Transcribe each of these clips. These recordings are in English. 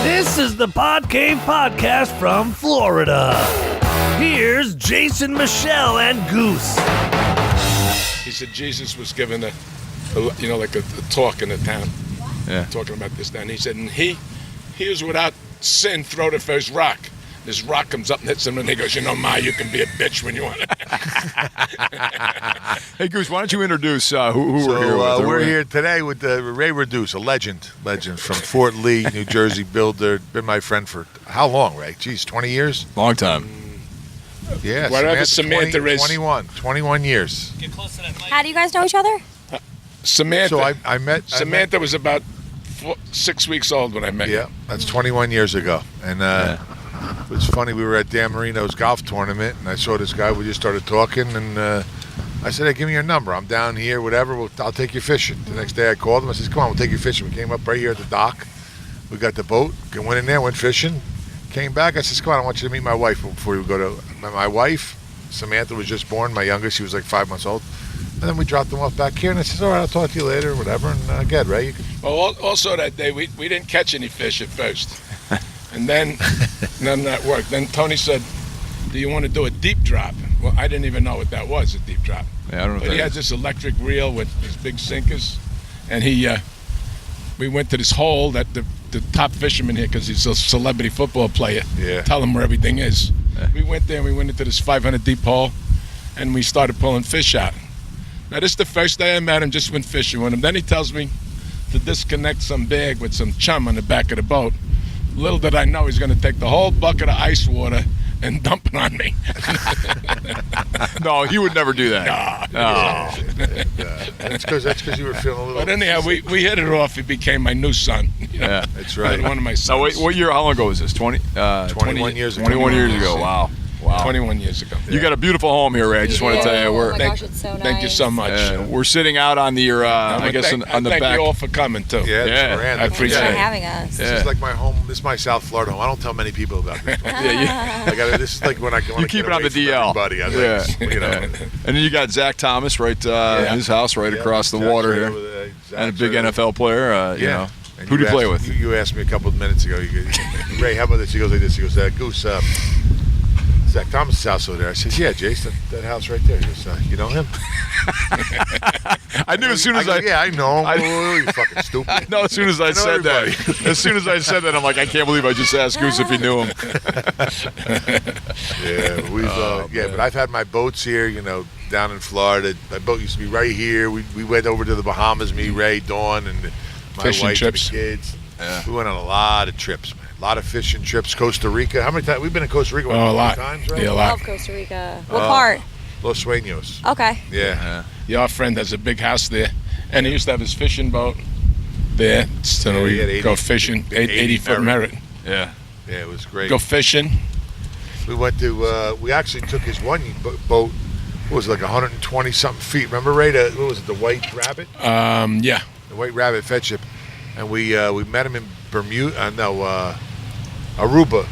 This is the Pod Cave Podcast from Florida. Here's Jason, Michelle, and Goose. He said Jesus was given a talk in the town, talking about this. Then he said, and he is without sin, throw the first rock. This rock comes up and hits him, and he goes, Ma, you can be a bitch when you want it. Hey, Goose, why don't you introduce who we're here with? We're here today with Ray Reduce, a legend from Fort Lee, New Jersey, builder. Been my friend for how long, Ray? Geez, 20 years? Long time. Yeah, Whatever Samantha is. 21 years. Get close to that mic. How do you guys know each other? Samantha. So I met Samantha was about 6 weeks old when I met her. Yeah, that's 21 years ago. And it was funny, we were at Dan Marino's golf tournament, and I saw this guy. We just started talking, and I said, hey, give me your number. I'm down here, whatever. I'll take you fishing. The next day I called him. I said, come on, we'll take you fishing. We came up right here at the dock. We got the boat, went in there, went fishing. Came back. I said, come on, I want you to meet my wife before we go to my wife. Samantha was just born, my youngest. She was like 5 months old. And then we dropped them off back here, and I said, all right, I'll talk to you later, whatever. And again, Ray. Well, also that day, we didn't catch any fish at first. And then none of that worked. Then Tony said, do you want to do a deep drop? Well, I didn't even know what that was, a deep drop. Yeah, I don't know. But he had this electric reel with these big sinkers. And we went to this hole that the top fisherman here, because he's a celebrity football player, tell him where everything is. Yeah. We went there and we went into this 500 deep hole, and we started pulling fish out. Now, this is the first day I met him, just went fishing with him. Then he tells me to disconnect some bag with some chum on the back of the boat. Little did I know he's going to take the whole bucket of ice water and dump it on me. No, he would never do that. No. That's because you were feeling a little... But anyhow, we hit it off. He became my new son. Yeah, that's right. One of my sons. So wait, what year, how long ago was this? 21 years ago. 21 years ago, wow. 21 years ago. You got a beautiful home here, Ray. I just want to tell you. Oh my gosh, it's so nice. Thank you so much. We're sitting out on the, on the back. Thank you all for coming, too. Yeah, I appreciate Thanks it. for having us. This is like my home. This is my South Florida home. I don't tell many people about this. This is like when I you keep it on the DL. Everybody. And then you got Zach Thomas right in his house right across the water here. And a big NFL player, you know. Who do you play with? You asked me a couple of minutes ago. Ray, how about this? He goes like this. He goes, Goose, Zach Thomas' house over there. I said, yeah, Jason, that house right there. He goes, you know him? I knew as soon as yeah, I know him. You fucking stupid. I know as soon as I said that. As soon as I said that, I'm like, I can't believe I just asked Goose if he knew him. But I've had my boats here, down in Florida. My boat used to be right here. We went over to the Bahamas, me, Ray, Dawn, and my fishing wife trips. And the kids. Yeah. We went on a lot of trips, man. A lot of fishing trips. Costa Rica. How many times? We've been in Costa Rica a lot. Times, right? Yeah, a I lot. love Costa Rica. What part? Los Sueños. Okay. Yeah. Our friend has a big house there, and he used to have his fishing boat there. So we go fishing, 80-foot Merit. Yeah. Yeah, it was great. Go fishing. We went to, we actually took his one boat, what was it, like 120-something feet. Remember, Ray, what was it, the White Rabbit? Yeah. The White Rabbit fed ship. And we met him in Aruba.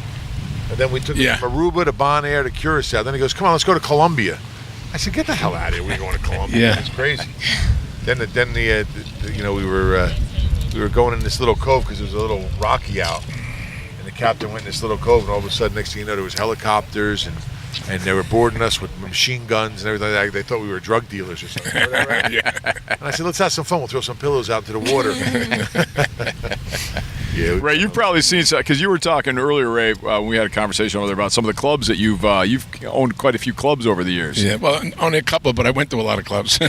And then we took him from Aruba to Bonaire to Curacao. Then he goes, come on, let's go to Colombia. I said, get the hell out of here. We're going to Colombia. Yeah. It's crazy. Then we were going in this little cove because it was a little rocky out. And the captain went in this little cove, and all of a sudden, next thing you know, there was helicopters, and they were boarding us with machine guns and everything. They thought we were drug dealers or something. Right? Yeah. And I said, let's have some fun. We'll throw some pillows out into the water. Ray, you've probably seen some, because you were talking earlier, Ray, we had a conversation over there about some of the clubs that you've owned quite a few clubs over the years. Yeah, well, only a couple, but I went to a lot of clubs. A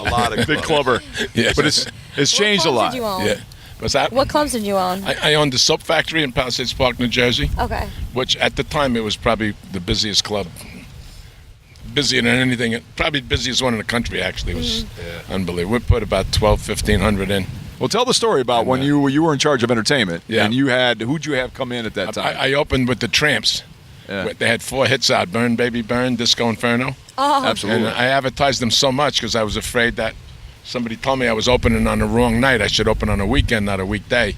lot of big clubber. Yeah, but it's changed a lot. Did you own? Yeah. What's that? What clubs did you own? I owned the Soap Factory in Palisades Park, New Jersey. Okay. Which at the time it was probably the busiest club. Busier than anything. Probably the busiest one in the country, actually. It was unbelievable. We put about 1,500 in. Well, tell the story about when you were in charge of entertainment. Yeah. And who'd you have come in at that time? I opened with the Tramps. Yeah. They had 4 hits out: Burn Baby Burn, Disco Inferno. Oh, absolutely. And I advertised them so much because I was afraid that somebody told me I was opening on the wrong night. I should open on a weekend, not a weekday.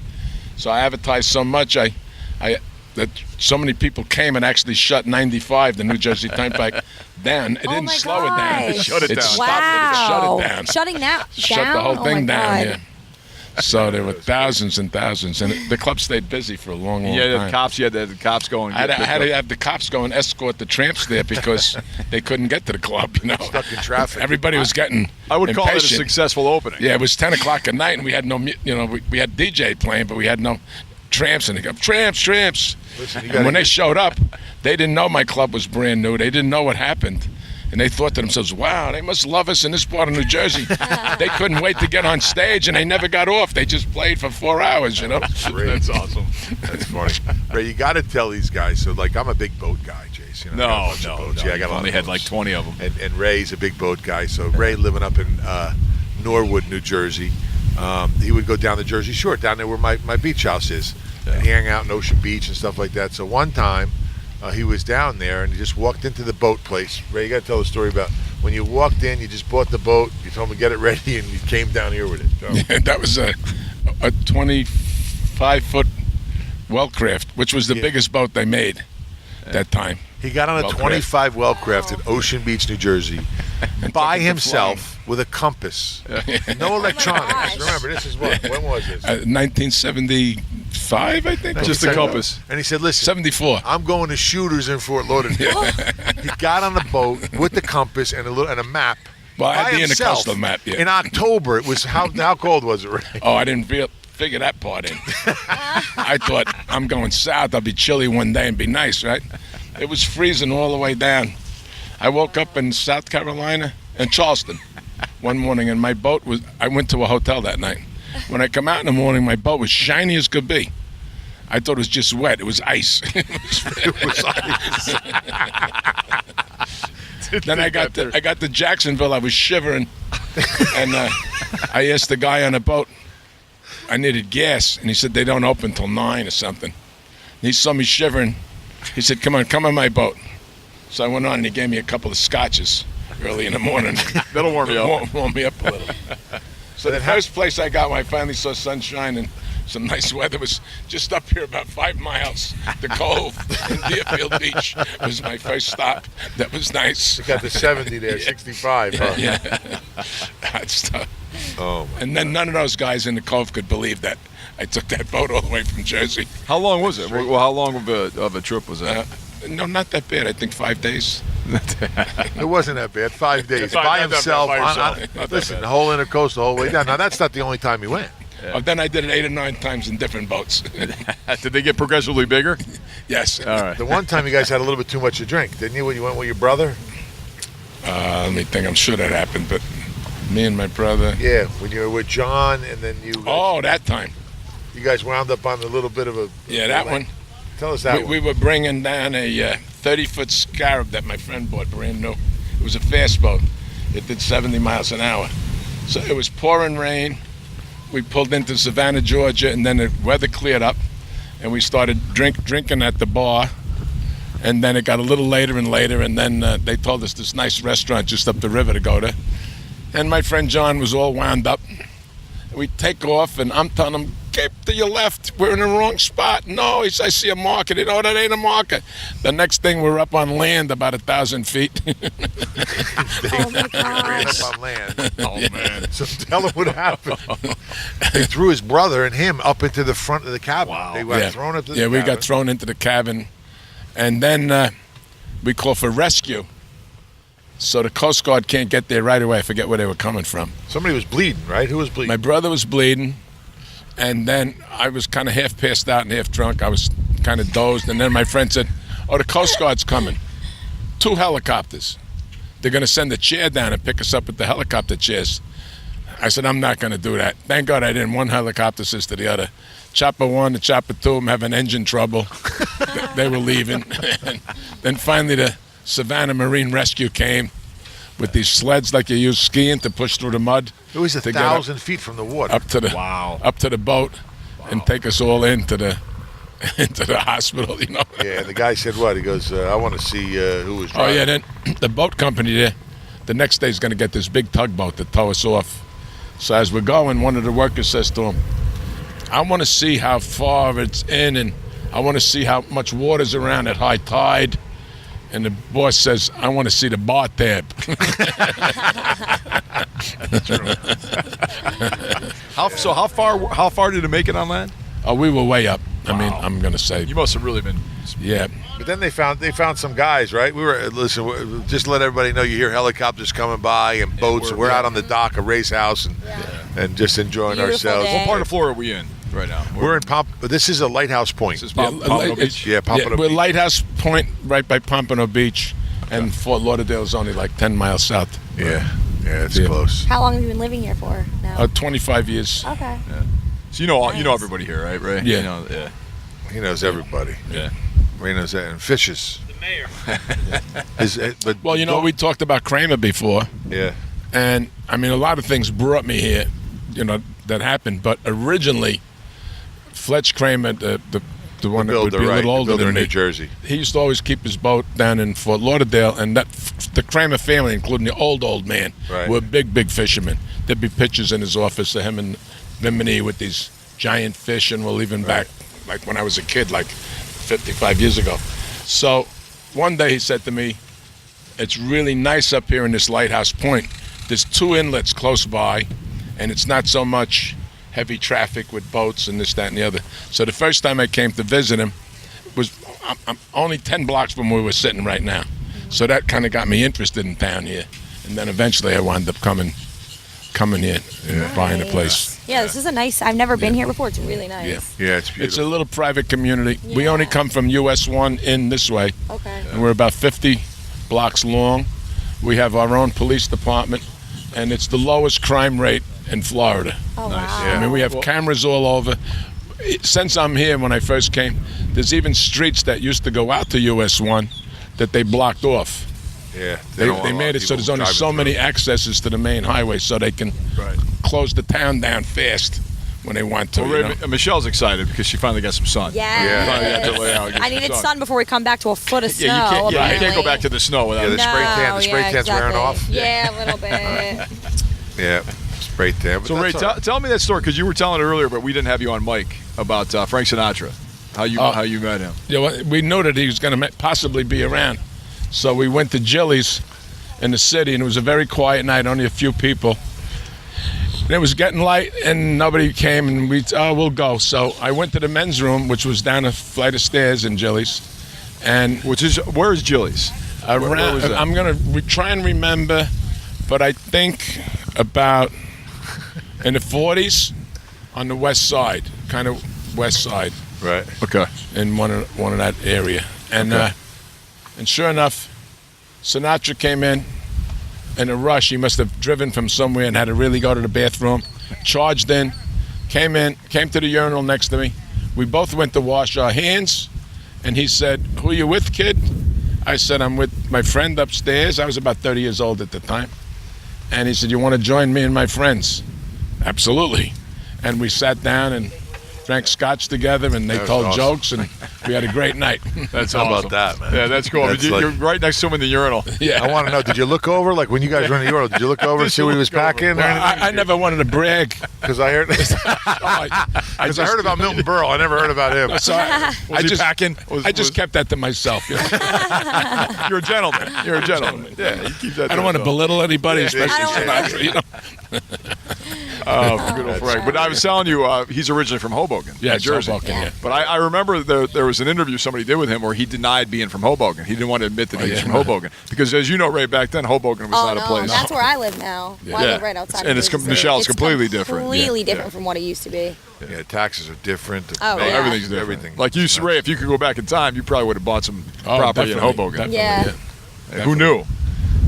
So I advertised so much that so many people came and actually shut 95, the New Jersey Turnpike, down. It didn't slow it down. It shut it down. Stopped it. It shut it down. Shutting that down? Shut the whole thing down, yeah. So there were thousands and thousands, and the club stayed busy for a long time. You had the cops going. I had to have the cops go and escort the tramps there because they couldn't get to the club. Stuck in traffic. Everybody was getting. I would call it a impatient. successful opening. Yeah, it was 10 o'clock at night, and we had no. We had DJ playing, but we had no tramps, and they go tramps. Listen, and when they showed up, they didn't know my club was brand new. They didn't know what happened. And they thought to themselves, wow, they must love us in this part of New Jersey. They couldn't wait to get on stage, and they never got off. They just played for 4 hours, That's awesome. That's funny. Ray, you got to tell these guys. So, like, I'm a big boat guy, Jason. No. Yeah, I got only had like 20 of them. And Ray's a big boat guy. So Ray, living up in Norwood, New Jersey, he would go down the Jersey Shore, down there where my beach house is. Yeah. And he hang out in Ocean Beach and stuff like that. So one time, he was down there and he just walked into the boat place. Ray, you got to tell the story about when you walked in, you just bought the boat, you told him to get it ready, and you came down here with it. So. Yeah, that was a 25-foot Wellcraft, which was the biggest boat they made at that time. He got on a 25 Wellcraft in Ocean Beach, New Jersey, by himself with a compass. No electronics. Remember, this is when was this? 1975, I think. Just a compass. And he said, listen, 74. I'm going to Shooters in Fort Lauderdale. He got on the boat with the compass and a map. Well, I had the himself. intercoastal map, yeah. In October, it was, how cold was it, Ray? Oh, I didn't figure that part in. I thought, I'm going south, I'll be chilly one day and be nice, right? It was freezing all the way down. I woke up in South Carolina, in Charleston, one morning, and I went to a hotel that night. When I come out in the morning, my boat was shiny as could be. I thought it was just wet. It was ice. It was ice. Then I got to Jacksonville. I was shivering, and I asked the guy on the boat. I needed gas, and he said they don't open till 9 or something. And he saw me shivering. He said, "Come on my boat." So I went on, and he gave me a couple of scotches early in the morning. That'll warm you up. Warm me up a little. So the first place I got when I finally saw sunshine and some nice weather was just up here about 5 miles. The Cove in Deerfield Beach was my first stop. That was nice. You got the 70 there, 65, huh? Yeah. Hot stuff. Oh, and then none of those guys in the Cove could believe that I took that boat all the way from Jersey. How long was it? Well, how long of a trip was that? No, not that bad. I think 5 days. It wasn't that bad. 5 days by himself. Listen, the whole intercoastal, the whole way down. Now, that's not the only time he went. Yeah. Oh, then I did it 8 or 9 times in different boats. Did they get progressively bigger? Yes. All right. The one time you guys had a little bit too much to drink, didn't you, when you went with your brother? Let me think. I'm sure that happened, but me and my brother. Yeah, when you were with John and then you... Oh, that time. You guys wound up on a little bit of a... Yeah, that one. Tell us that one. We were bringing down a 30-foot Scarab that my friend bought brand new. It was a fast boat. It did 70 miles an hour. So it was pouring rain. We pulled into Savannah, Georgia, and then the weather cleared up, and we started drinking at the bar. And then it got a little later and later, and then they told us this nice restaurant just up the river to go to. And my friend John was all wound up. We take off, and I'm telling him, keep to your left. We're in the wrong spot. No, he says, I see a marker. No, that ain't a marker. The next thing, we're up on land about 1,000 feet. Oh, my gosh. Up on land. Oh, man. So tell him what happened. They threw his brother and him up into the front of the cabin. Wow. They got thrown up to the cabin. Yeah, we got thrown into the cabin. And then we called for rescue. So the Coast Guard can't get there right away. I forget where they were coming from. Somebody was bleeding, right? Who was bleeding? My brother was bleeding. And then I was kind of half passed out and half drunk. I was kind of dozed. And then my friend said, oh, the Coast Guard's coming. 2 helicopters. They're going to send a chair down and pick us up with the helicopter chairs. I said, I'm not going to do that. Thank God I didn't. One helicopter says to the other, Chopper 1 and Chopper 2, I'm having engine trouble. They were leaving. And then finally the Savannah Marine Rescue came with these sleds like you use skiing to push through the mud. It was 1,000 feet from the water. Up to the boat and take us all into the hospital, you know. Yeah, and the guy said what? He goes, I want to see who was driving. Oh, yeah, then the boat company there, the next day is going to get this big tugboat to tow us off. So as we're going, one of the workers says to him, I want to see how far it's in, and I want to see how much water's around at high tide. And the boss says, I want to see the bar tab. How far did it make it on land? Oh, we were way up. I mean, I'm gonna say. You must have really been. Yeah. But then they found some guys, right? Just to let everybody know, you hear helicopters coming by and boats. We're out on the dock, a race house, and just enjoying Beautiful ourselves. day. What part of Florida are we in right now? We're in This is a lighthouse point. This is Pompano Beach. Yeah, Pompano We're Beach. Lighthouse Point, right by Pompano Beach, and Fort Lauderdale is only like 10 miles south. Yeah, it's close. How long have you been living here for now? 25 years. Okay. So you know Nice. everybody here, right? Ray? Yeah. You know, yeah. He knows everybody. Yeah. He knows that. And Fishes. The mayor. Well, we talked about Kramer before, Yeah. and I mean, a lot of things brought me here, that happened. But originally, Fletch Kramer, the one that would be a little older builder than in me, New Jersey. he used to always keep his boat down in Fort Lauderdale, and the Kramer family, including the old man, were big fishermen. There'd be pictures in his office of him and Bimini with these giant fish, and we'll even back like when I was a kid, like 55 years ago. So one day he said to me, "It's really nice up here in this Lighthouse Point. There's 2 inlets close by, and it's not so much heavy traffic with boats and this, that, and the other." So the first time I came to visit him was I'm only 10 blocks from where we're sitting right now. So that kind of got me interested in town here. And then eventually I wound up coming here and buying a place. Yeah, this is a nice. I've never been here before. It's really nice. Yeah, it's beautiful. It's a little private community. We only come from US 1 in this way. Okay. And we're about 50 blocks long. We have our own police department, and it's the lowest crime rate in Florida. Oh, wow. I mean, we have cameras all over. Since I'm here, when I first came, there's even streets that used to go out to US 1 that they blocked off. Yeah, They made it so there's only so many accesses to the main highway, so they can close the town down fast when they want to. Well, Michelle's excited because she finally got some sun. Yeah. Finally got to lay out and get I some needed sun before we come back to a foot of snow. You can't apparently. go back to the snow without the it. spray can's wearing off. Yeah, a little bit. Yeah, spray tan. So Ray, tell me that story, because you were telling it earlier, but we didn't have you on mic, about Frank Sinatra. How you met him? Yeah, we knew that he was going to possibly be around, so we went to Jilly's in the city, and it was a very quiet night, only a few people. And it was getting light, and nobody came, and we'll go. So I went to the men's room, which was down a flight of stairs in Jilly's, and where is Jilly's? Around, was that? I'm going to try and remember, but I think about in the 40s on the west side, kind of west side. Right. Okay. In one of that area, and and sure enough, Sinatra came in a rush. He must have driven from somewhere and had to really go to the bathroom. Charged in, came to the urinal next to me. We both went to wash our hands, and he said, "Who you with, kid?" I said, "I'm with my friend upstairs." I was about 30 years old at the time. And he said, "You want to join me and my friends?" Absolutely. And we sat down and drank scotch together, and they told awesome. jokes, and we had a great night. That's How awesome. about that, man? Yeah, that's cool. That's You're right next to him in the urinal. Yeah. I want to know, did you look over, like when you guys were in the urinal, did you look over and see what he was packing? Well, I never wanted to brag. Because I heard, I heard about Milton Berle. I never heard about him. So I he just packing? I just kept that to myself. You're a gentleman. You're a gentleman. Yeah, you keep that. I don't want to belittle anybody, I especially don't wanna- Sinatra. You know? Good old Frank. But I was telling you, he's originally from Hoboken, Yeah, New Jersey. Hoboken, yeah. But I remember there was an interview somebody did with him where he denied being from Hoboken. He didn't want to admit that he was from Hoboken because, as you know, Ray, back then Hoboken was not a place. That's where I live now. Well, I live right outside. And of it's Goose. Michelle's completely different. Completely different from what it used to be. Yeah, taxes are different. Oh, yeah. Everything's different. Everything. Like you, Ray, if you could go back in time, you probably would have bought some property in definitely, Hoboken. definitely, Yeah. Who knew?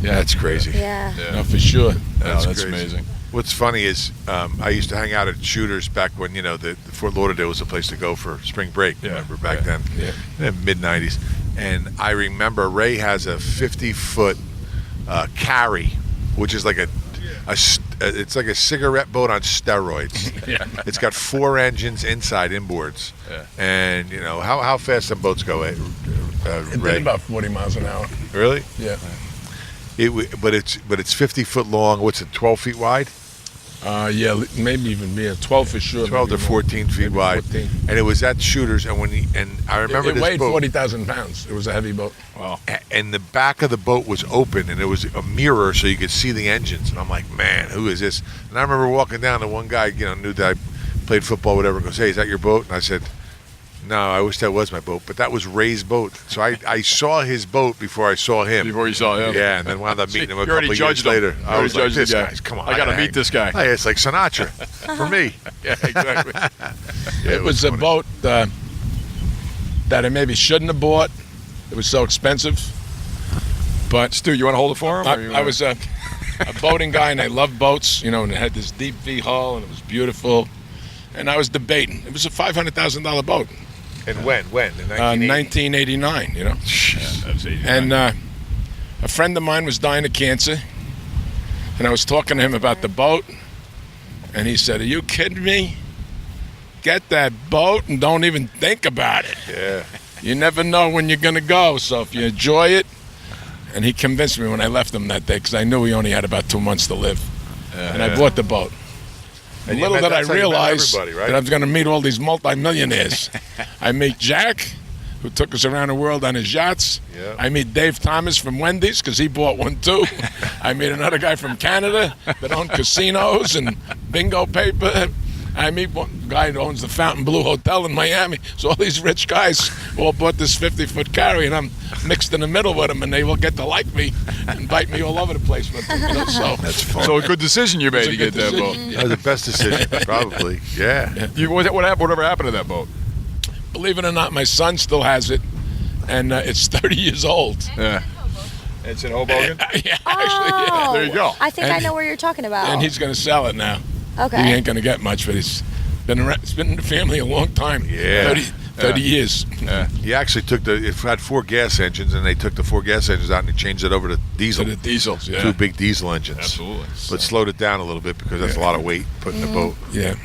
Yeah, That's crazy. Yeah. no, for sure. That's crazy. amazing. What's funny is I used to hang out at Shooters back when, the Fort Lauderdale was a place to go for spring break, remember, back then, mid-'90s. And I remember Ray has a 50-foot carry, which is like it's like a cigarette boat on steroids. Yeah. It's got 4 engines inside inboards. Yeah. And, how fast some boats go, It Ray? did about 40 miles an hour. Really? Yeah. But it's 50 foot long. What's it? 12 feet wide? Yeah, maybe even be 12 for sure. 12 to maybe more. 14 feet Maybe wide. 14. And it was at Shooters, and I remember It this weighed boat. 40,000 pounds. It was a heavy boat. Wow. And the back of the boat was open, and there was a mirror so you could see the engines. And I'm like, man, who is this? And I remember walking down, and one guy, knew that I played football, whatever, goes, hey, is that your boat? And I said, no, I wish that was my boat, but that was Ray's boat. So I saw his boat before I saw him. Before you saw him. Yeah, and then wound up meeting him a You already couple years judged him. later. You I already was like, judged the this guy. guy's, come on. I gotta gotta meet this guy. Hey, it's like Sinatra for me. Yeah, exactly. Yeah, It was a funny. boat that I maybe shouldn't have bought. It was so expensive. But Stu, you want to hold it for him? or you I wanna- was a boating guy, and I loved boats, and it had this deep V hull, and it was beautiful. And I was debating. It was a $500,000 boat. And when? In 1980? 1989, Yeah, that was 89. And a friend of mine was dying of cancer, and I was talking to him about the boat, and he said, are you kidding me? Get that boat and don't even think about it. Yeah. You never know when you're going to go, so if you enjoy it. And he convinced me when I left him that day, because I knew he only had about 2 months to live. And I bought the boat. And you Little met- did I that's how you met realize everybody, right? that I was going to meet all these multimillionaires. I meet Jack, who took us around the world on his yachts. Yeah. I meet Dave Thomas from Wendy's, because he bought one too. I meet another guy from Canada that owned casinos and bingo paper. I meet one guy who owns the Fountain Blue Hotel in Miami. So all these rich guys all bought this 50-foot carry, and I'm mixed in the middle with them, and they will get to like me and invite me all over the place with them. So That's fun. So a good decision you made to a get good that boat. decision. That was the best decision, probably. Yeah. Whatever happened to that boat? believe it or not, my son still has it, and it's 30 years old. Yeah. It's in Hoboken? Yeah, actually, yeah. There you go. I think And- I know where you're talking about. And he's going to sell it now. okay. He ain't going to get much, but it's been in the family a long time. Yeah. 30 years. Yeah. He actually it had 4 gas engines, and they took the 4 gas engines out and he changed it over to diesel. To the diesels, yeah. 2 big diesel engines. Absolutely. But slowed it down a little bit because that's a lot of weight put in the boat. Yeah.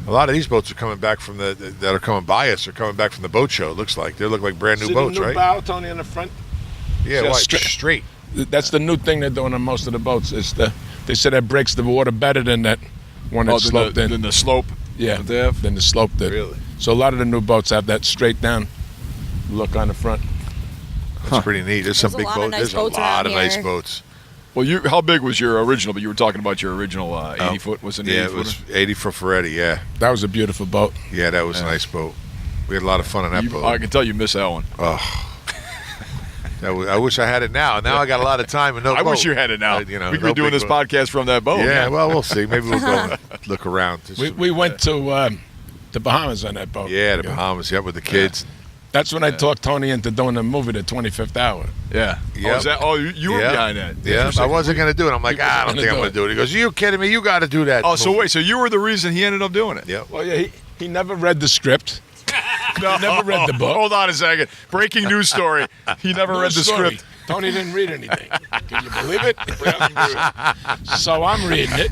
A lot of these boats are coming back from that are coming by us are coming back from the boat show. It looks like they look like brand new See boats, the new right? bow, Tony, in the front? Yeah, See how white, straight- straight. That's the new thing they're doing on most of the boats. They said that breaks the water better than that one that sloped in. Then the slope. Yeah, that they have? than the slope did. Really? So a lot of the new boats have that straight down look on the front. That's pretty neat. There's some There's a big lot of boats. nice There's a boats lot around of nice here. boats. Well, how big was your original? But you were talking about your original 80 foot. Was it an 80 Yeah, it footer? was 80 for Ferretti. Yeah, That was a beautiful boat. yeah, that was a nice boat. We had a lot of fun on that boat. I can tell you miss that one. I wish I had it now. Now I got a lot of time and no I boat. wish you had it now. You know, we could no be doing big this boat. podcast from that boat. Yeah, well, we'll see. Maybe we'll go and look around. We went to the Bahamas on that boat. Yeah, the Bahamas. Yeah, with the kids. That's when I talked Tony into doing the movie, The 25th Hour. Yeah. Yep. You were Yeah. behind that. Yeah, I wasn't going to do it. I'm like, I don't think I'm going to do it. He goes, are you kidding me? You got to do that. Oh, so movie." wait. So you were the reason he ended up doing it? Yeah. Well, yeah, he never read the script. No. never read the book. Hold on a second. Breaking news story. He never read the Story. script. Tony didn't read anything. Can you believe it? So I'm reading it.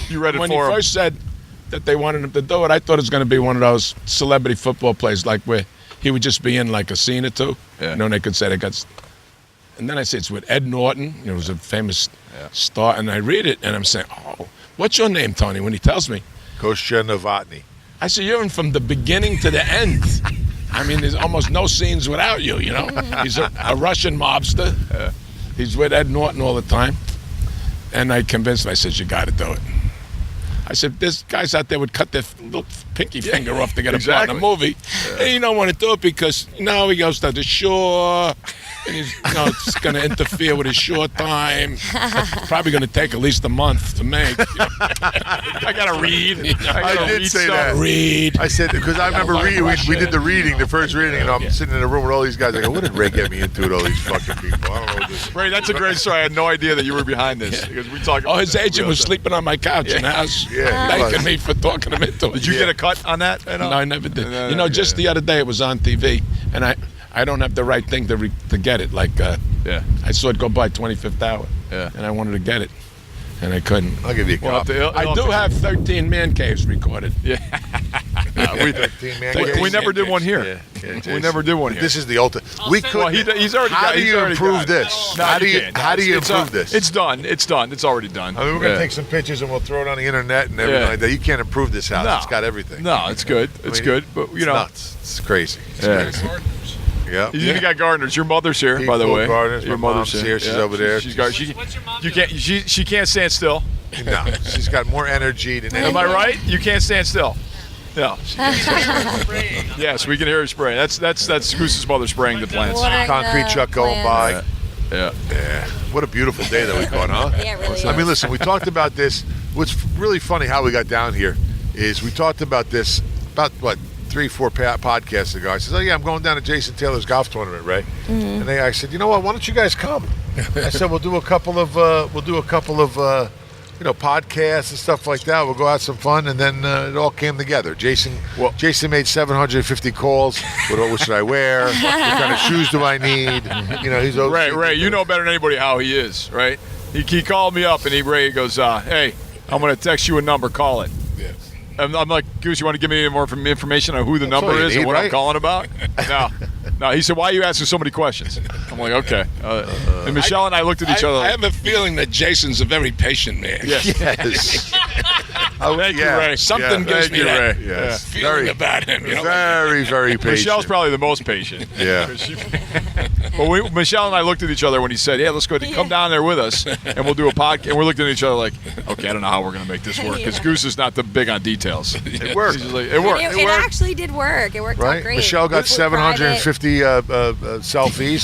You read it When he for him. first said that they wanted him to do it, I thought it was going to be one of those celebrity football plays, like where he would just be in like a scene or two. Yeah. And they could say they got. And then I said it's with Ed Norton. It was a famous star. And I read it, and I'm saying, "Oh, what's your name, Tony?" When he tells me, Kostya Novotny. I said, "You're in from the beginning to the end." I mean, there's almost no scenes without you. You know, he's a Russian mobster. He's with Ed Norton all the time. And I convinced him. I said, "You got to do it." I said, "There's guys out there would cut their little pinky finger off to get a part in a movie, and you don't want to do it because he goes to the shore, and he's it's going to interfere with his shore time. Probably going to take at least a month to make. I got to read. I did say that. Read. I said, because I remember reading, we did the reading, the first reading, and I'm sitting in a room with all these guys. I go, what did Ray get me into with all these fucking people? I don't know what this is. Ray, that's a great story. I had no idea that you were behind this. Because we talked Oh, about his that. agent was sleeping on my couch in the house, Yeah, he thanking was. me for talking him into it. Did you get a cut on that? No, I never did. Just the other day it was on TV, and I don't have the right thing to get it. Like, Yeah. I saw it go by 25th hour, Yeah. and I wanted to get it, and I couldn't. I'll give you a Well, copy. I do have 13 man caves recorded. Yeah. We never did one here. We never did one here. This is the ultimate. We could. Well, he's already. How got, do he's you already improve got it. this? No, How do you can't. improve this? It's done. It's done. It's already done. I mean, we're gonna take some pictures and we'll throw it on the internet and everything like that. You can't improve this house. No. It's got everything. No, it's good. It's good. But it's nuts. It's crazy. It's crazy. Yeah. You even got gardeners. Your mother's here, by the way. Gardeners. Your My mother's mom's here. She's over there. She can't stand still. No, she's got more energy than Am I right? You can't stand still. No. Yes, we can hear her spraying. That's Goose's mother spraying the plants. Concrete truck going by. Yeah. What a beautiful day that we've gone, huh? Yeah, it really is. I mean, listen, we talked about this. What's really funny how we got down here is we talked about this about, 3-4 podcasts ago. I said, oh, yeah, I'm going down to Jason Taylor's golf tournament, Ray. And I said, you know what, why don't you guys come? I said, we'll do a couple of podcasts and stuff like that. We'll go have some fun, and then it all came together. Jason made 750 calls. What should I wear? What kind of shoes do I need? He's Ray, you know better than anybody how he is, right? He called me up, and Ray goes, hey, I'm going to text you a number. Call it. Yeah. And I'm like, Goose, you want to give me any more information on who the number is and what I'm calling about? No. He said, why are you asking so many questions? I'm like, okay. And Michelle and I looked at each other. I have a feeling that Jason's a very patient man. Yes. Thank you, Ray. Something gives me that feeling about him. Very, very patient. Michelle's probably the most patient. Yeah. But Michelle and I looked at each other when he said, let's go come down there with us and we'll do a podcast. And we're looking at each other like, okay, I don't know how we're going to make this work because Goose is not the big on details. It worked. It worked. It actually did work. It worked out great. Michelle got 750 selfies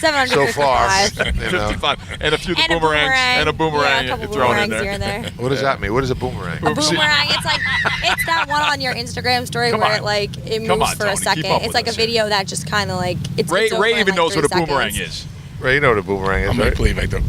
755 so far. 55. And a few boomerangs. And a boomerang couple thrown in boomerangs here there. and there. What does that mean? What is a boomerang? A boomerang. It's that one on your Instagram story where it moves for a second. It's like a video that just kind of like it's Ray over in even like knows 3 what a boomerang seconds. is. Ray, you know what a boomerang is, I'm right? believe I do.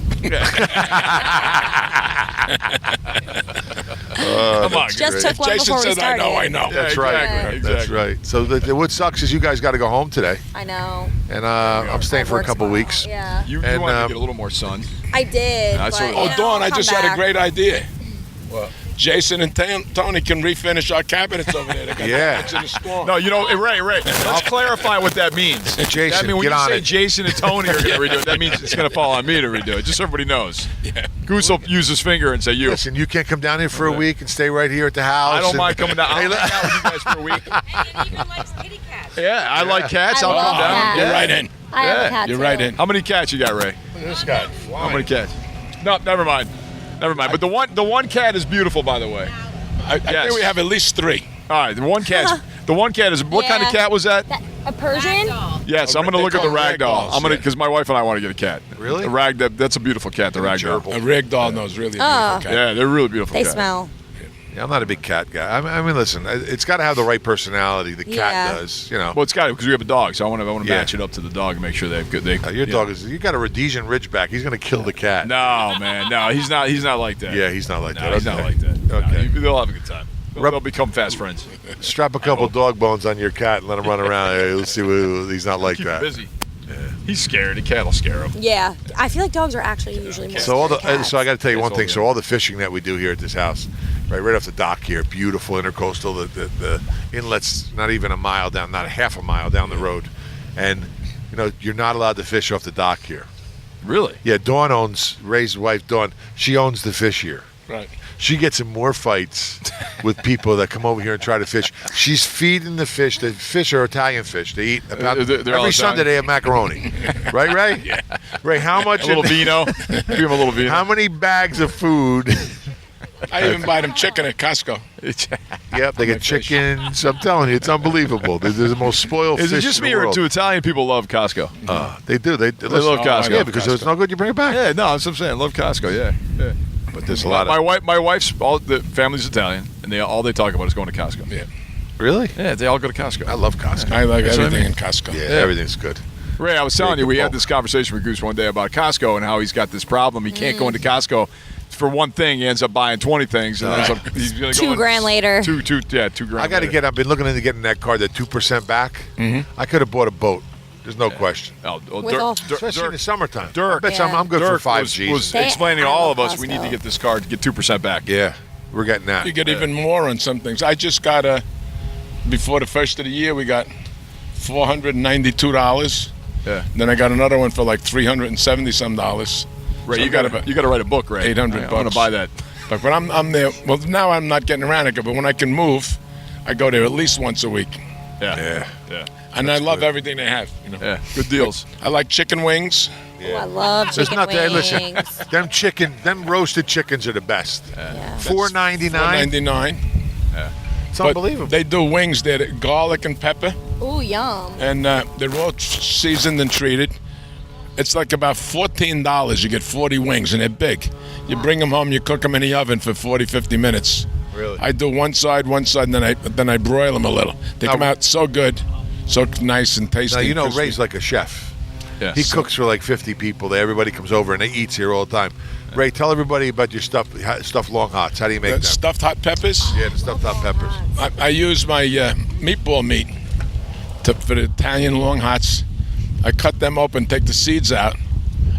Come on, Just took one Jason before we says I started. know. That's right. Exactly. That's right. So what sucks is you guys got to go home today, I know. and I'm staying for a Works couple well. weeks. Yeah. You And, wanted to get a little more sun. I did. That's but, what- Dawn, I just had a back. great idea. What? Jason and Tony can refinish our cabinets over there. They got Yeah. cabinets in the store. No, Ray, let's clarify what that means. Jason, That means when get you on say it. Jason and Tony are going to redo it, that means it's going to fall on me to redo it. Just so everybody knows. Goose will use his finger and say you. Listen, you can't come down here for a week and stay right here at the house. I don't and- mind coming down. I'll Hey, hang out with you guys for a week. And he even likes kitty cats. Yeah, I like cats. I I'll love come down. cats. You're right in. I have Yeah, a cat You're too. right in. How many cats you got, Ray? Look at this guy. How many cats? No, never mind. But the one cat is beautiful, by the way. I think we have at least 3. All right, the one cat is what kind of Yeah. cat was that? A Persian? Yes, I'm going to They look at the call them ragdoll. ragdolls, I'm going to yeah. because my wife and I want to get a cat. Really? The that's a beautiful cat. The ragdoll. gerbil. A ragdoll knows really a beautiful cat. Yeah, they're really beautiful. They cats. smell. Yeah, I'm not a big cat guy. I mean, listen, it's got to have the right personality. The cat Yeah. does, Well, it's got to because we have a dog, so I want to Yeah. match it up to the dog and make sure they have good. your dog is. You got a Rhodesian Ridgeback. He's going to kill the cat. No, man, no, he's not. He's not like that. Yeah, he's not like No, that. he's not Okay. like that. Okay. No, they'll have a good time. They'll become fast friends. Strap a couple dog bones on your cat and let him run around. Hey, let's see what he's not like Keep that. him busy. Yeah. He's scared. The cat will scare him. Yeah. I feel like dogs are actually usually more So scared than cats. so I got to tell you Yes, one all thing. good. So all the fishing that we do here at this house, right off the dock here, beautiful intercoastal. The inlet's not even a mile down, not a half a mile down the road, and you're not allowed to fish off the dock here. Really? Yeah, Dawn owns Ray's wife. Dawn, she owns the fish here. Right. She gets in more fights with people that come over here and try to fish. She's feeding the fish. The fish are Italian fish. They eat about They're all every Sunday. Italian. They have macaroni, right, Ray? Yeah. Ray, how much? A little vino. Give him a little vino. How many bags of food? I even buy them chicken at Costco. Yep, they get chickens. I'm telling you, it's unbelievable. They're the most spoiled Is fish it just in me the or world. do Italian people love Costco? They do. They love Costco. Yeah, because if it's no good, you bring it back. Yeah, no, that's what I'm saying. Love Costco. Yeah. But there's a lot My of. my wife's all the family's Italian, and all they talk about is going to Costco. Yeah. Really? Yeah, they all go to Costco. I love Costco. I like That's what I everything mean. in Costco. Yeah, everything's good. Ray, I was telling Very you, we good had ball. this conversation with Goose one day about Costco and how he's got this problem. He can't go into Costco for one thing. He ends up buying 20 things, and ends up, he's going to go $2,000 later. $2,000. I got to get. I've been looking into getting that card, that 2% back. I could have bought a boat. There's no question. With all- Especially in the summertime. Dirk. I bet you I'm good for Dirk 5 was G's. explaining to I all of love us we need to Costco. get this card to get 2% back. Yeah, we're getting that. You get even more on some things. I just got before the first of the year, we got $492. Yeah. Then I got another one for like $370 some. Ray, So you got to write a book, Ray. 800 I want bucks. to buy that. But I'm there. Well, now I'm not getting around it, but when I can move, I go there at least once a week. Yeah. And I love everything they have. Yeah. Good deals. I like chicken wings. Oh, I love There's chicken wings. Listen, them roasted chickens are the best. Yeah. $4.99. $4.99. It's But unbelievable. they do wings there, garlic and pepper, Ooh, yum. and they're all seasoned and treated. It's like about $14. You get 40 wings, and they're big. You bring them home, you cook them in the oven for 40, 50 minutes. Really? I do one side, and then I broil them a little. They come out so good, so nice and tasty. Now, you know, crispy. Ray's like a chef. Yeah. He cooks for like 50 people. Everybody comes over and they eats here all the time. Ray, tell everybody about your stuffed long hots. How do you make them? Stuffed hot peppers. Yeah, the stuffed hot peppers. I use my meatball meat for the Italian long hots. I cut them open, take the seeds out.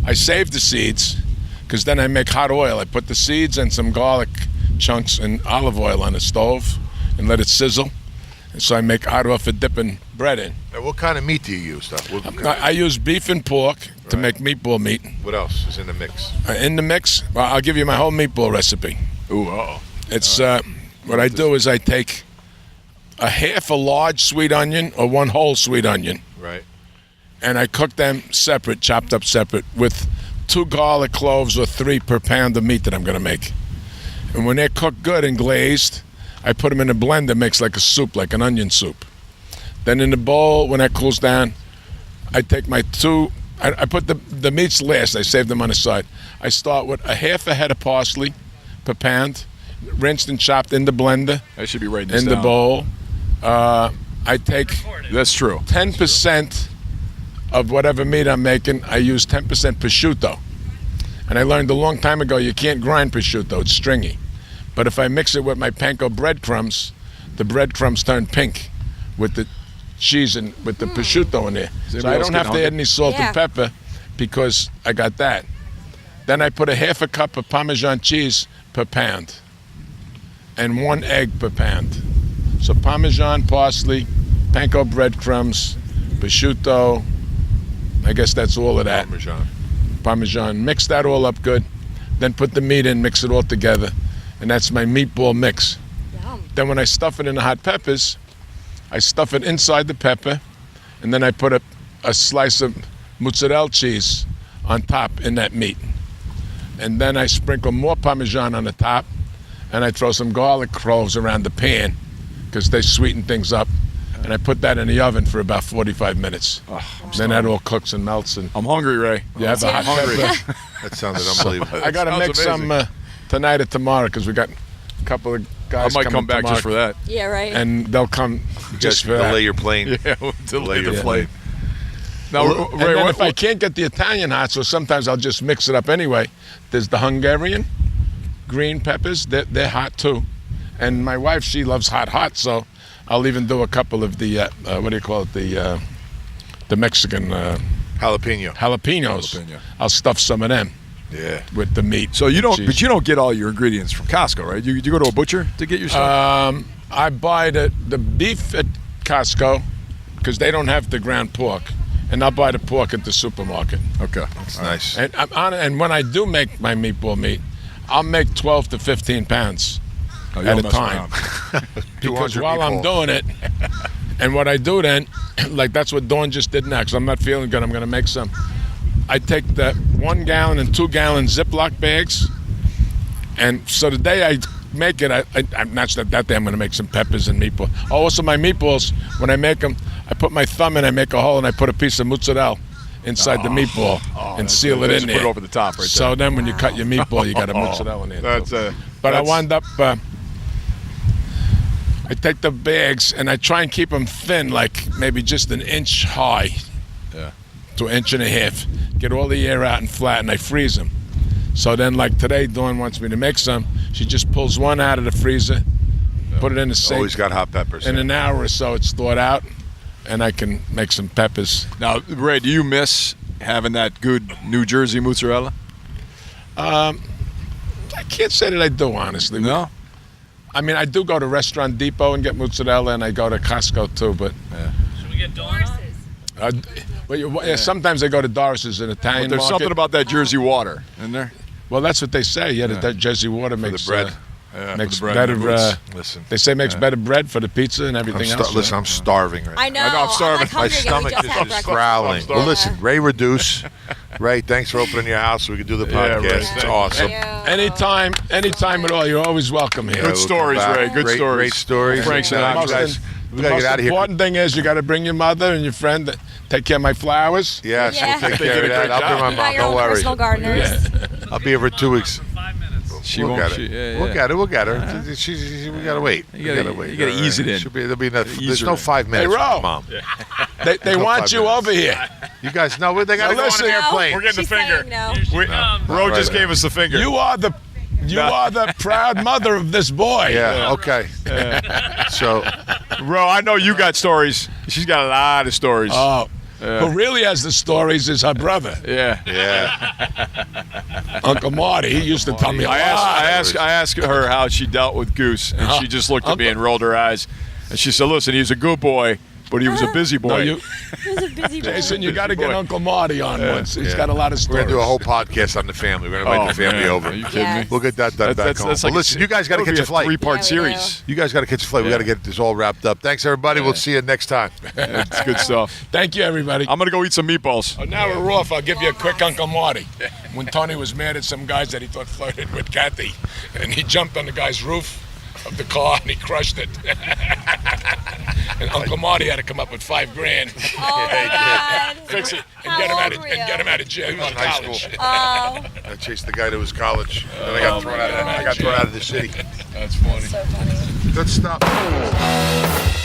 I save the seeds because then I make hot oil. I put the seeds and some garlic chunks and olive oil on the stove and let it sizzle. And so I make hot oil for dipping bread in. Now, what kind of meat do you use, though? I use beef and pork to make meatball meat. What else is in the mix? In the mix, well, I'll give you my whole meatball recipe. Ooh, uh-oh. It's what I do is I take a half a large sweet onion or one whole sweet onion, Right. and I cook them separate, chopped up separate, with 2 garlic cloves or 3 per pound of meat that I'm going to make. And when they're cooked good and glazed, I put them in a blender, makes like a soup, like an onion soup. Then in the bowl, when that cools down, I take my 2. I put the meats last. I save them on the side. I start with a half a head of parsley per pound, rinsed and chopped in the blender. I should be writing this in down. the bowl. I take That's true. 10% of whatever meat I'm making. I use 10% prosciutto. And I learned a long time ago you can't grind prosciutto. It's stringy. But if I mix it with my panko breadcrumbs, the breadcrumbs turn pink with the cheese and with the prosciutto in there. So I don't have to add any salt and pepper because I got that. Then I put a half a cup of Parmesan cheese per pound and 1 egg per pound. So Parmesan, parsley, panko breadcrumbs, prosciutto, I guess that's all of that. Parmesan. Mix that all up good. Then put the meat in, mix it all together. And that's my meatball mix. Yum. Then when I stuff it in the hot peppers, I stuff it inside the pepper, and then I put a slice of mozzarella cheese on top in that meat. And then I sprinkle more Parmesan on the top, and I throw some garlic cloves around the pan because they sweeten things up. And I put that in the oven for about 45 minutes. Then that all cooks and melts. And I'm hungry, Ray. you have a hot pepper. That sounded unbelievable. I got to make some tonight or tomorrow because we got a couple of guys I might come coming back tomorrow, just for that. Yeah, right. and they'll come just for that. delay your plane. Yeah, we'll delay the your flight. Now, And Ray, then what, if I can't get the Italian hot, so sometimes I'll just mix it up anyway. There's the Hungarian green peppers. They're hot too. And my wife, she loves hot, so I'll even do a couple of the, what do you call it, the Mexican Jalapeno. jalapenos. I'll stuff some of them Yeah. with the meat. so you don't, cheese. but you don't get all your ingredients from Costco, right? You go to a butcher to get your stuff. I buy the beef at Costco because they don't have the ground pork, and I'll buy the pork at the supermarket. Okay, That's nice. And when I do make my meatball meat, I'll make 12 to 15 pounds Oh, you at don't a mess time. around. Because 200 while I'm meatballs. doing it, and what I do then, like that's what Dawn just did next. I'm not feeling good. I'm going to make some. I take the 1 gallon and 2 gallon Ziploc bags, and so the day I make it, I'm not that day I'm going to make some peppers and meatballs. Also, my meatballs, when I make them, I put my thumb in, I make a hole, and I put a piece of mozzarella inside the meatball and seal it in there. Put it over the top, right there. So then when you cut your meatball, you got a mozzarella in there. That's But I wound up, I take the bags and I try and keep them thin, like maybe just an inch high to an inch and a half. Get all the air out and flat, and I freeze them. So then, like today, Dawn wants me to make some. She just pulls one out of the freezer, put it in the sink. Always got hot peppers. In an hour or so, it's thawed out, and I can make some peppers. Now, Ray, do you miss having that good New Jersey mozzarella? I can't say that I do, honestly. No. I mean, I do go to Restaurant Depot and get mozzarella, and I go to Costco too. But Should we get donuts? sometimes I go to Doris's in Italian But there's market. something about that Jersey water, isn't there? Well, that's what they say. Yeah, that Jersey water makes the bread. makes for the bread and better. the Listen. They say makes better bread for the pizza and everything else. Listen, I'm starving right now. I know. I know, I'm starving. Like My hungry again. We stomach just is had just breakfast. growling. I'm Well, starving. listen, Ray Reduce. Ray, thanks for opening your house so we can do the podcast. Ray, It's thank you. awesome. Yeah. Anytime at all, you're always welcome here. Good stories, Ray. Good great, stories. Great stories. Frank Sinatra. Most Guys, we the gotta most get out of here. important thing is you got to bring your mother and your friend to take care of my flowers. Yes, Yeah. we'll take They care did of a that. great I'll bring my job. mom. Got your Don't own worry. personal gardeners. I'll be here for 2 weeks. She We'll won't. get She, it. yeah, We'll yeah. get it. We'll get her. We gotta wait. You gotta wait. you gotta ease it in. There'll be there's Ease her no in. 5 minutes. Hey, Ro. with Mom. They No, want 5 you minutes. over here. You guys know they gotta Now go on listen. an airplane. We're getting She's the finger. saying no. Ro Right just there. gave us the finger. You are the proud mother of this boy. Yeah. Okay. So Ro, I know you got stories. She's got a lot of stories. Oh. Who really has the stories is her brother, Yeah. Uncle Marty. He used to tell me a lot. I asked her how she dealt with Goose, and she just looked at me and rolled her eyes. And she said, listen, he's a good boy, but he was a busy boy. No, you, He was a busy boy. Jason, you got to get boy. Uncle Marty on once. He's yeah. got a lot of we're stories. gonna do a whole podcast on the family. We're gonna invite the family man. over. Are you kidding Yeah. me? We'll get that done back home. That's Well, like listen, you guys got to that'll catch be a flight. 3-part Yeah, we series. You guys got to catch a flight. We Yeah. got to get this all wrapped up. Thanks, everybody. We'll see you next time. It's good stuff. Thank you, everybody. I'm gonna go eat some meatballs. Oh, now we're off. I'll give you a quick Uncle Marty. When Tony was mad at some guys that he thought flirted with Kathy, and he jumped on the guy's roof of the car and he crushed it. And Uncle Marty had to come up with $5,000 Oh my God. fix it and How get him old out of were and you? get him out of jail. He was in High college. school. Oh, I chased the guy to his college. Then I got thrown out. I got thrown out of the city. That's funny. so funny. Good stuff.